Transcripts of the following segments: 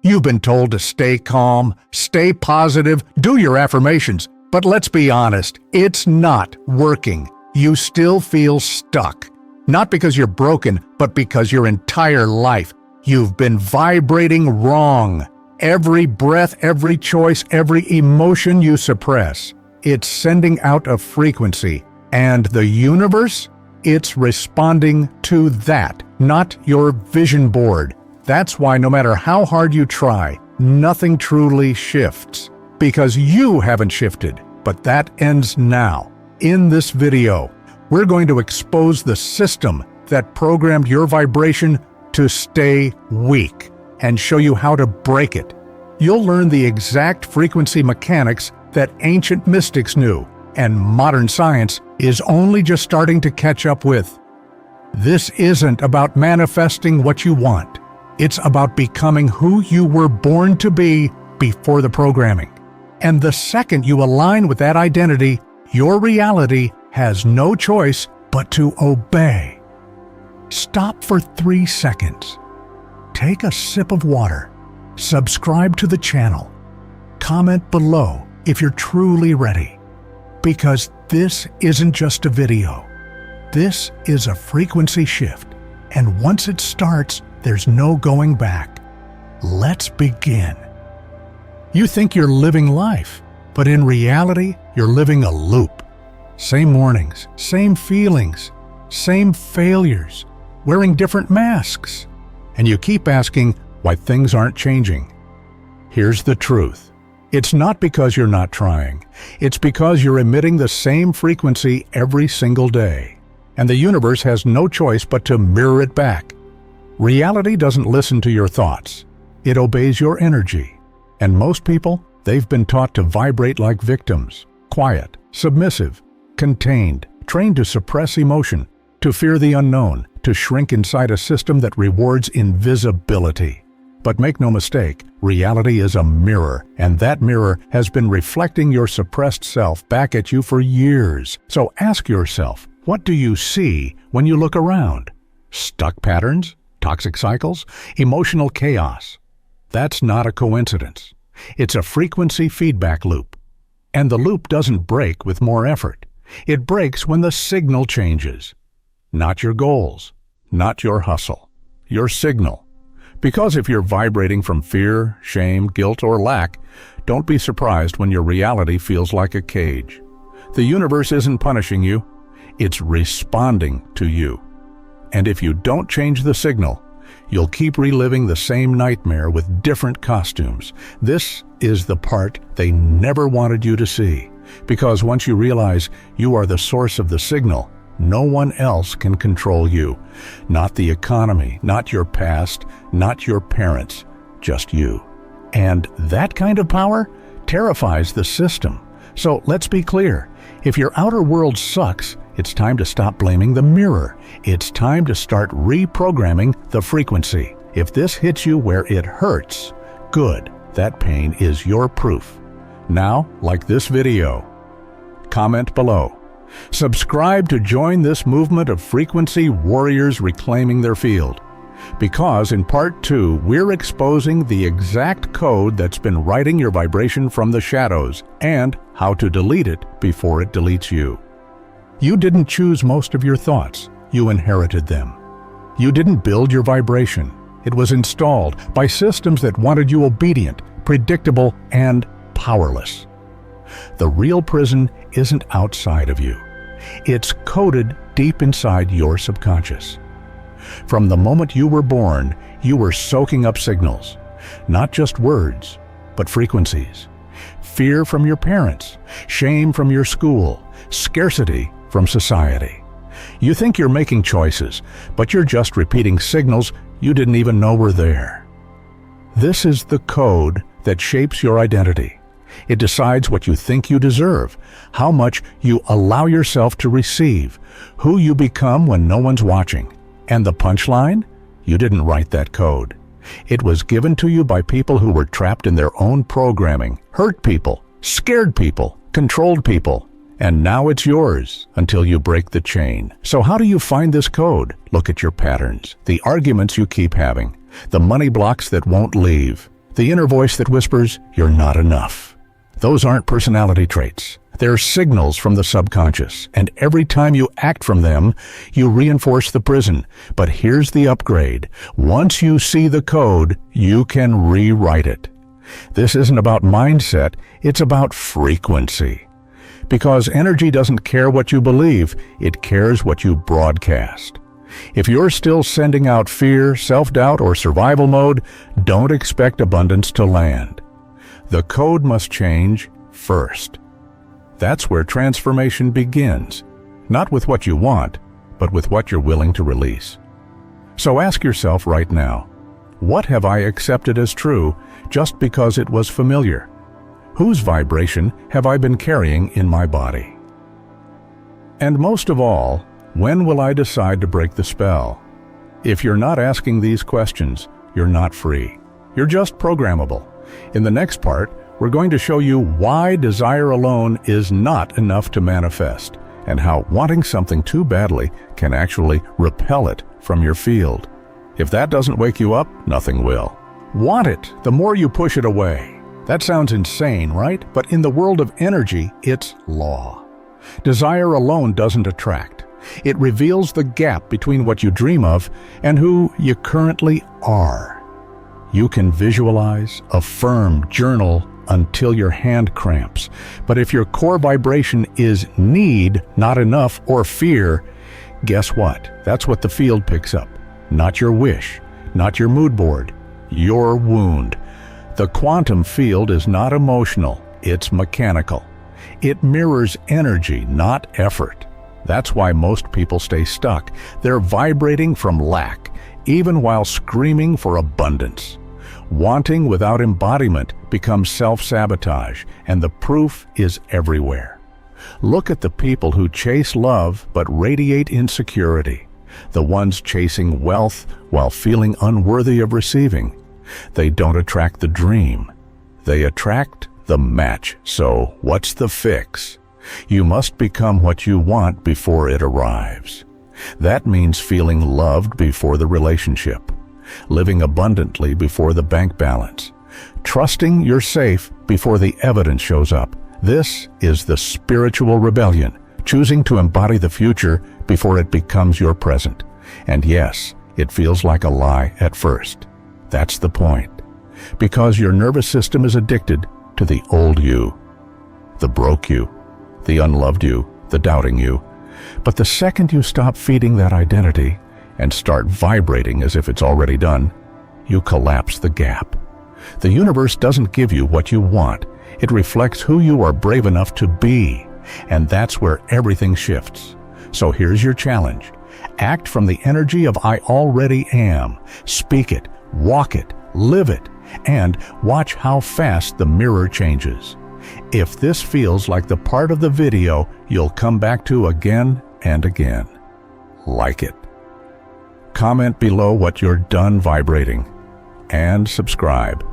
You've been told to stay calm, stay positive, do your affirmations. But let's be honest, it's not working. You still feel stuck. Not because you're broken, but because your entire life, you've been vibrating wrong. Every breath, every choice, every emotion you suppress, it's sending out a frequency. And the universe, it's responding to that, not your vision board. That's why no matter how hard you try, nothing truly shifts. Because you haven't shifted, but that ends now. In this video, we're going to expose the system that programmed your vibration to stay weak and show you how to break it. You'll learn the exact frequency mechanics that ancient mystics knew and modern science is only just starting to catch up with. This isn't about manifesting what you want. It's about becoming who you were born to be before the programming. And the second you align with that identity, your reality has no choice but to obey. Stop for 3 seconds. Take a sip of water. Subscribe to the channel. Comment below if you're truly ready. Because this isn't just a video. This is a frequency shift. And once it starts, there's no going back. Let's begin. You think you're living life, but in reality, you're living a loop. Same mornings, same feelings, same failures, wearing different masks. And you keep asking why things aren't changing. Here's the truth. It's not because you're not trying. It's because you're emitting the same frequency every single day. And the universe has no choice but to mirror it back. Reality doesn't listen to your thoughts. It obeys your energy. And most people, they've been taught to vibrate like victims, quiet, submissive, contained, trained to suppress emotion, to fear the unknown, to shrink inside a system that rewards invisibility. But make no mistake, reality is a mirror, and that mirror has been reflecting your suppressed self back at you for years. So ask yourself, what do you see when you look around? Stuck patterns? Toxic cycles? Emotional chaos? That's not a coincidence. It's a frequency feedback loop. And the loop doesn't break with more effort. It breaks when the signal changes. Not your goals, not your hustle, your signal. Because if you're vibrating from fear, shame, guilt, or lack, don't be surprised when your reality feels like a cage. The universe isn't punishing you, it's responding to you. And if you don't change the signal, you'll keep reliving the same nightmare with different costumes. This is the part they never wanted you to see. Because once you realize you are the source of the signal, no one else can control you. Not the economy, not your past, not your parents, just you. And that kind of power terrifies the system. So let's be clear. If your outer world sucks, it's time to stop blaming the mirror. It's time to start reprogramming the frequency. If this hits you where it hurts, good. That pain is your proof. Now, like this video. Comment below. Subscribe to join this movement of frequency warriors reclaiming their field. Because in part 2, we're exposing the exact code that's been writing your vibration from the shadows and how to delete it before it deletes you. You didn't choose most of your thoughts. You inherited them. You didn't build your vibration. It was installed by systems that wanted you obedient, predictable, and powerless. The real prison isn't outside of you. It's coded deep inside your subconscious. From the moment you were born, you were soaking up signals, not just words, but frequencies. Fear from your parents, shame from your school, scarcity from society. You think you're making choices, but you're just repeating signals you didn't even know were there. This is the code that shapes your identity. It decides what you think you deserve, how much you allow yourself to receive, who you become when no one's watching. And the punchline? You didn't write that code. It was given to you by people who were trapped in their own programming, hurt people, scared people, controlled people. And now it's yours until you break the chain. So how do you find this code? Look at your patterns, the arguments you keep having, the money blocks that won't leave, The inner voice that whispers, "You're not enough." Those aren't personality traits. They're signals from the subconscious, and every time you act from them, you reinforce the prison. But here's the upgrade. Once you see the code, you can rewrite it. This isn't about mindset, it's about frequency. Because energy doesn't care what you believe, it cares what you broadcast. If you're still sending out fear, self-doubt, or survival mode, don't expect abundance to land. The code must change first. That's where transformation begins, not with what you want, but with what you're willing to release. So ask yourself right now, what have I accepted as true just because it was familiar? Whose vibration have I been carrying in my body? And most of all, when will I decide to break the spell? If you're not asking these questions, you're not free. You're just programmable. In the next part, we're going to show you why desire alone is not enough to manifest, and how wanting something too badly can actually repel it from your field. If that doesn't wake you up, nothing will. Want it, the more you push it away. That sounds insane, right? But in the world of energy, it's law. Desire alone doesn't attract. It reveals the gap between what you dream of and who you currently are. You can visualize, affirm, journal until your hand cramps. But if your core vibration is need, not enough, or fear, guess what? That's what the field picks up. Not your wish, not your mood board, your wound. The quantum field is not emotional, it's mechanical. It mirrors energy, not effort. That's why most people stay stuck. They're vibrating from lack, even while screaming for abundance. Wanting without embodiment becomes self-sabotage, and the proof is everywhere. Look at the people who chase love but radiate insecurity. The ones chasing wealth while feeling unworthy of receiving. They don't attract the dream. They attract the match. So, what's the fix? You must become what you want before it arrives. That means feeling loved before the relationship, living abundantly before the bank balance, trusting you're safe before the evidence shows up. This is the spiritual rebellion, choosing to embody the future before it becomes your present. And yes, it feels like a lie at first. That's the point. Because your nervous system is addicted to the old you, the broke you, the unloved you, the doubting you. But the second you stop feeding that identity and start vibrating as if it's already done, you collapse the gap. The universe doesn't give you what you want. It reflects who you are brave enough to be. And that's where everything shifts. So here's your challenge. Act from the energy of I already am. Speak it, walk it, live it, and watch how fast the mirror changes. If this feels like the part of the video you'll come back to again and again, like it. Comment below what you're done vibrating, and subscribe.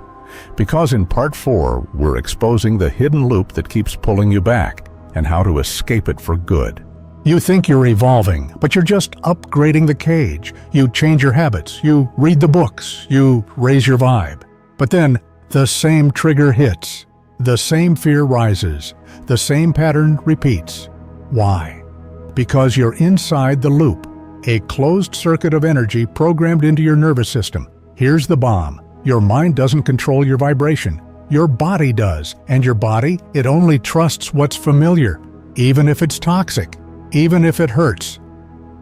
Because in part 4, we're exposing the hidden loop that keeps pulling you back and how to escape it for good. You think you're evolving, but you're just upgrading the cage. You change your habits, you read the books, you raise your vibe. But then the same trigger hits. The same fear rises. The same pattern repeats. Why? Because you're inside the loop, a closed circuit of energy programmed into your nervous system. Here's the bomb. Your mind doesn't control your vibration. Your body does. And your body, it only trusts what's familiar, even if it's toxic, even if it hurts.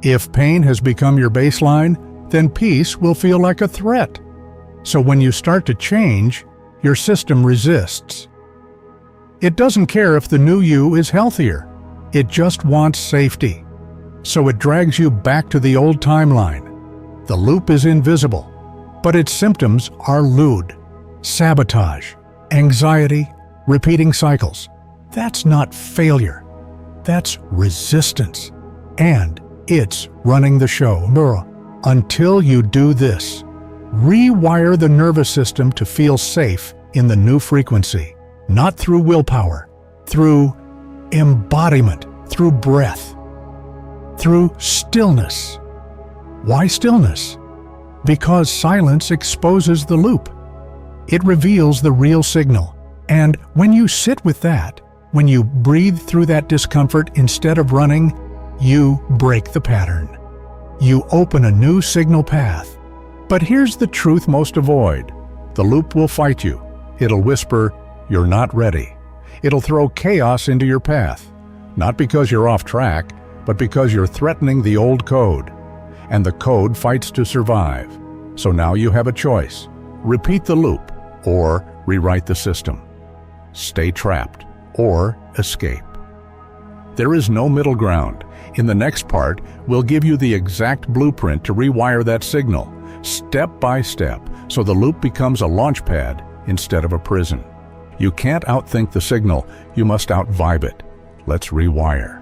If pain has become your baseline, then peace will feel like a threat. So when you start to change, your system resists. It doesn't care if the new you is healthier. It just wants safety. So it drags you back to the old timeline. The loop is invisible, but its symptoms are lewd, sabotage, anxiety, repeating cycles. That's not failure. That's resistance. And it's running the show. Until you do this, rewire the nervous system to feel safe in the new frequency. Not through willpower, through embodiment, through breath, through stillness. Why stillness? Because silence exposes the loop. It reveals the real signal. And when you sit with that, when you breathe through that discomfort instead of running, you break the pattern. You open a new signal path. But here's the truth most avoid. The loop will fight you. It'll whisper, "You're not ready." It'll throw chaos into your path. Not because you're off track, but because you're threatening the old code. And the code fights to survive. So now you have a choice. Repeat the loop, or rewrite the system. Stay trapped, or escape. There is no middle ground. In the next part, we'll give you the exact blueprint to rewire that signal, step by step, so the loop becomes a launch pad instead of a prison. You can't outthink the signal, you must out-vibe it. Let's rewire.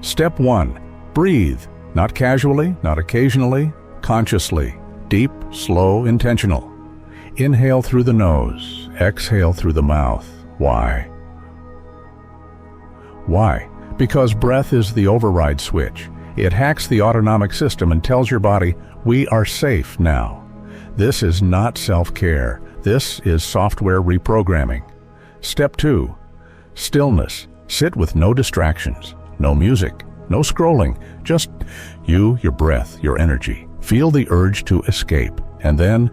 Step 1. Breathe. Not casually, not occasionally, consciously. Deep, slow, intentional. Inhale through the nose, exhale through the mouth. Why? Why? Because breath is the override switch. It hacks the autonomic system and tells your body, we are safe now. This is not self-care. This is software reprogramming. Step 2. Stillness. Sit with no distractions, no music, no scrolling, just you, your breath, your energy. Feel the urge to escape, and then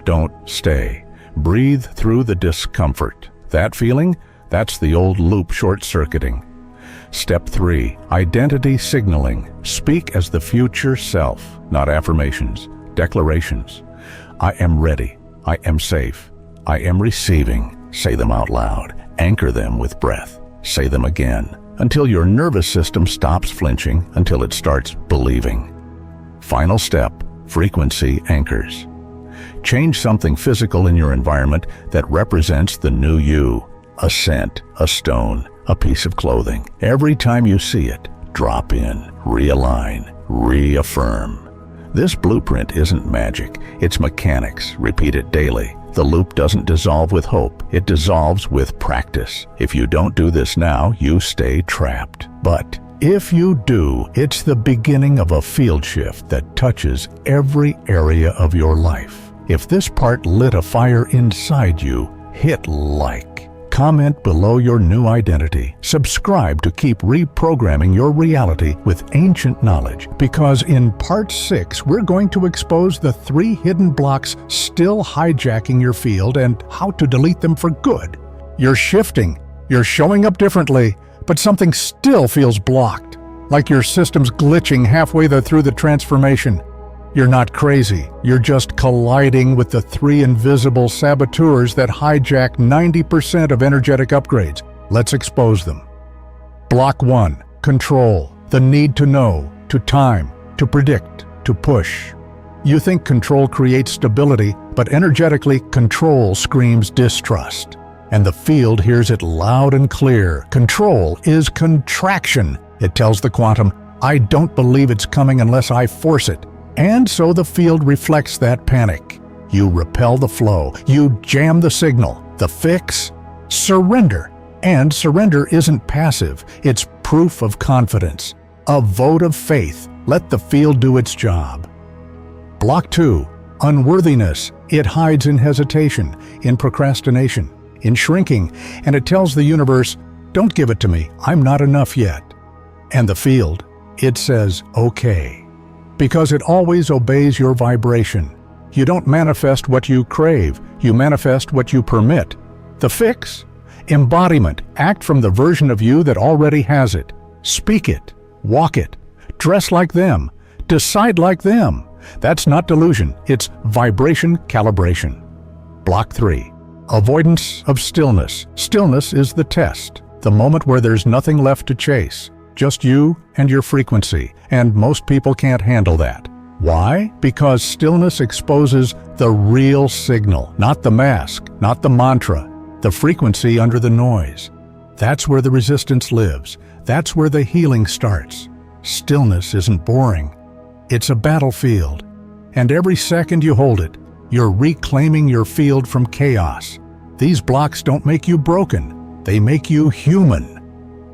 don't stay. Breathe through the discomfort. That feeling, that's the old loop short-circuiting. Step 3. Identity signaling. Speak as the future self, not affirmations, declarations. I am ready. I am safe. I am receiving. Say them out loud. Anchor them with breath. Say them again until your nervous system stops flinching, until it starts believing. Final step, frequency anchors. Change something physical in your environment that represents the new you. A scent, a stone, a piece of clothing. Every time you see it, drop in, realign, reaffirm. This blueprint isn't magic, it's mechanics. Repeat it daily. The loop doesn't dissolve with hope, it dissolves with practice. If you don't do this now, you stay trapped. But if you do, it's the beginning of a field shift that touches every area of your life. If this part lit a fire inside you, hit like. Comment below your new identity. Subscribe to keep reprogramming your reality with ancient knowledge, because in part 6, we're going to expose the 3 hidden blocks still hijacking your field and how to delete them for good. You're shifting, you're showing up differently, but something still feels blocked, like your system's glitching halfway through the transformation. You're not crazy, you're just colliding with the 3 invisible saboteurs that hijack 90% of energetic upgrades. Let's expose them. Block 1. Control. The need to know, to time, to predict, to push. You think control creates stability, but energetically, control screams distrust. And the field hears it loud and clear. Control is contraction. It tells the quantum, I don't believe it's coming unless I force it. And so the field reflects that panic. You repel the flow. You jam the signal. The fix? Surrender. And surrender isn't passive. It's proof of confidence. A vote of faith. Let the field do its job. Block 2. Unworthiness. It hides in hesitation, in procrastination, in shrinking, and it tells the universe, don't give it to me. I'm not enough yet. And the field, it says, okay. Because it always obeys your vibration. You don't manifest what you crave, you manifest what you permit. The fix? Embodiment. Act from the version of you that already has it. Speak it. Walk it. Dress like them. Decide like them. That's not delusion, it's vibration calibration. Block 3. Avoidance of stillness. Stillness is the test, the moment where there's nothing left to chase. Just you and your frequency, and most people can't handle that. Why? Because stillness exposes the real signal, not the mask, not the mantra, the frequency under the noise. That's where the resistance lives. That's where the healing starts. Stillness isn't boring. It's a battlefield. And every second you hold it, you're reclaiming your field from chaos. These blocks don't make you broken. They make you human.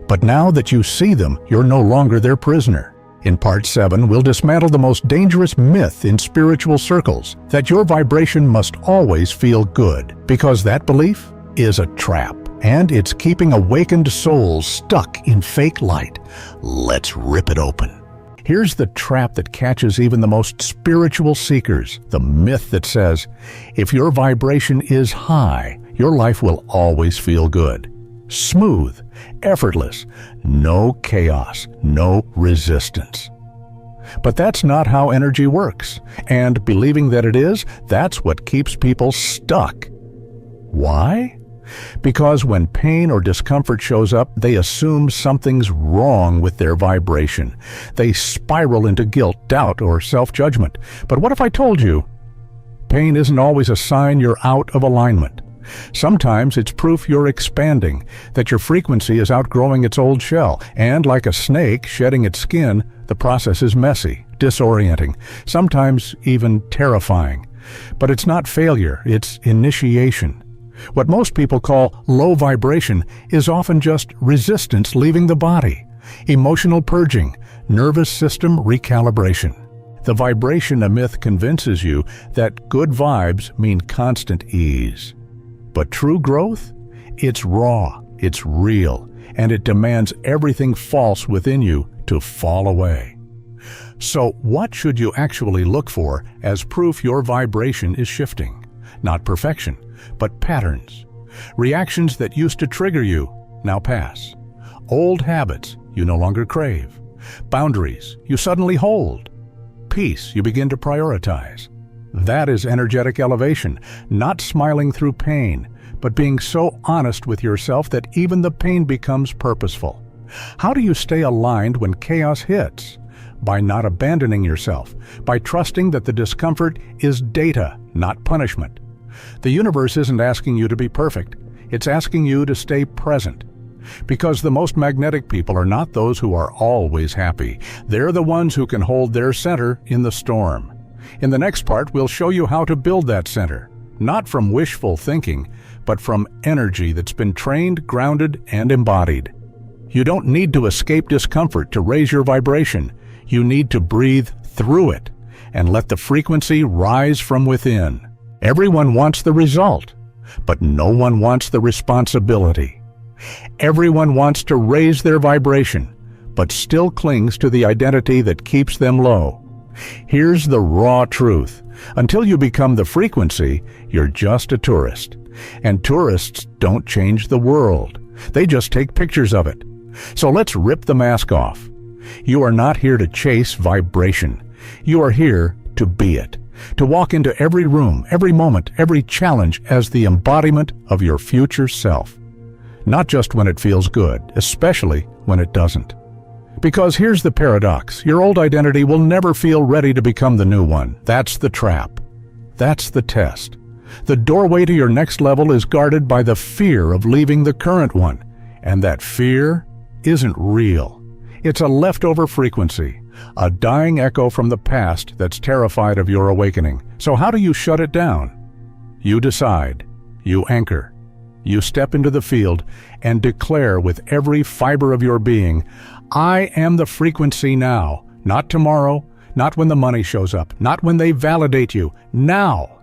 But now that you see them, you're no longer their prisoner. In Part 7, we'll dismantle the most dangerous myth in spiritual circles, that your vibration must always feel good, because that belief is a trap, and it's keeping awakened souls stuck in fake light. Let's rip it open. Here's the trap that catches even the most spiritual seekers, the myth that says, if your vibration is high, your life will always feel good. Smooth, effortless, no chaos, no resistance. But that's not how energy works, and believing that it is, that's what keeps people stuck. Why? Because when pain or discomfort shows up, they assume something's wrong with their vibration. They spiral into guilt, doubt, or self-judgment. But what if I told you? Pain isn't always a sign you're out of alignment. Sometimes it's proof you're expanding, that your frequency is outgrowing its old shell, and like a snake shedding its skin, the process is messy, disorienting, sometimes even terrifying. But it's not failure, it's initiation. What most people call low vibration is often just resistance leaving the body, emotional purging, nervous system recalibration. The vibration myth convinces you that good vibes mean constant ease. But true growth? It's raw, it's real, and it demands everything false within you to fall away. So what should you actually look for as proof your vibration is shifting? Not perfection, but patterns. Reactions that used to trigger you now pass. Old habits you no longer crave. Boundaries you suddenly hold. Peace you begin to prioritize. That is energetic elevation, not smiling through pain, but being so honest with yourself that even the pain becomes purposeful. How do you stay aligned when chaos hits? By not abandoning yourself, by trusting that the discomfort is data, not punishment. The universe isn't asking you to be perfect, it's asking you to stay present. Because the most magnetic people are not those who are always happy. They're the ones who can hold their center in the storm. In the next part, we'll show you how to build that center, not from wishful thinking, but from energy that's been trained, grounded, and embodied. You don't need to escape discomfort to raise your vibration. You need to breathe through it and let the frequency rise from within. Everyone wants the result, but no one wants the responsibility. Everyone wants to raise their vibration, but still clings to the identity that keeps them low. Here's the raw truth. Until you become the frequency, you're just a tourist. And tourists don't change the world. They just take pictures of it. So let's rip the mask off. You are not here to chase vibration. You are here to be it. To walk into every room, every moment, every challenge as the embodiment of your future self. Not just when it feels good, especially when it doesn't. Because here's the paradox. Your old identity will never feel ready to become the new one. That's the trap. That's the test. The doorway to your next level is guarded by the fear of leaving the current one. And that fear isn't real. It's a leftover frequency, a dying echo from the past that's terrified of your awakening. So how do you shut it down? You decide. You anchor. You step into the field and declare with every fiber of your being, I am the frequency now, not tomorrow, not when the money shows up, not when they validate you, now.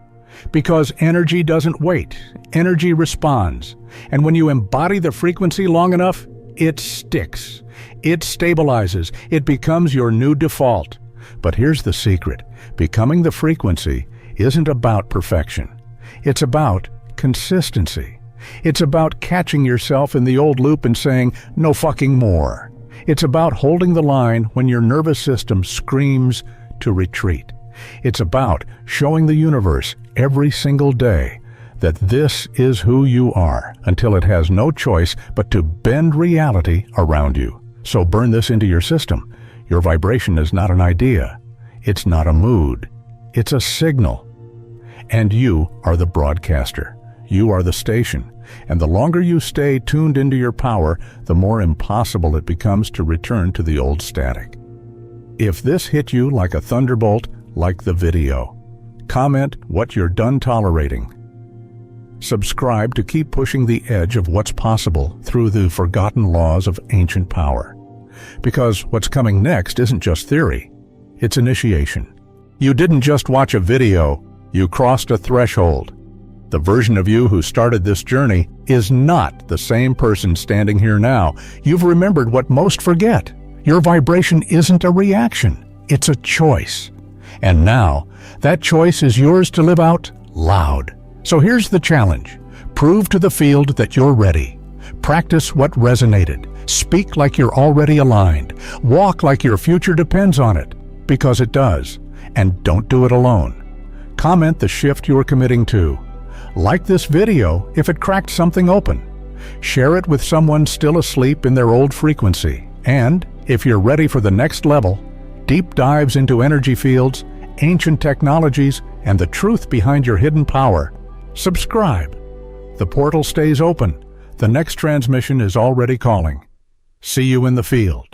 Because energy doesn't wait, energy responds. And when you embody the frequency long enough, it sticks, it stabilizes, it becomes your new default. But here's the secret, becoming the frequency isn't about perfection. It's about consistency. It's about catching yourself in the old loop and saying, no fucking more. It's about holding the line when your nervous system screams to retreat. It's about showing the universe every single day that this is who you are until it has no choice but to bend reality around you. So burn this into your system. Your vibration is not an idea. It's not a mood. It's a signal. And you are the broadcaster. You are the station. And the longer you stay tuned into your power, the more impossible it becomes to return to the old static. If this hit you like a thunderbolt, like the video. Comment what you're done tolerating. Subscribe to keep pushing the edge of what's possible through the forgotten laws of ancient power. Because what's coming next isn't just theory, it's initiation. You didn't just watch a video, you crossed a threshold. The version of you who started this journey is not the same person standing here now. You've remembered what most forget. Your vibration isn't a reaction, it's a choice. And now, that choice is yours to live out loud. So here's the challenge. Prove to the field that you're ready. Practice what resonated. Speak like you're already aligned. Walk like your future depends on it, because it does. And don't do it alone. Comment the shift you're committing to. Like this video if it cracked something open. Share it with someone still asleep in their old frequency. And if you're ready for the next level, deep dives into energy fields, ancient technologies, and the truth behind your hidden power, subscribe. The portal stays open. The next transmission is already calling. See you in the field.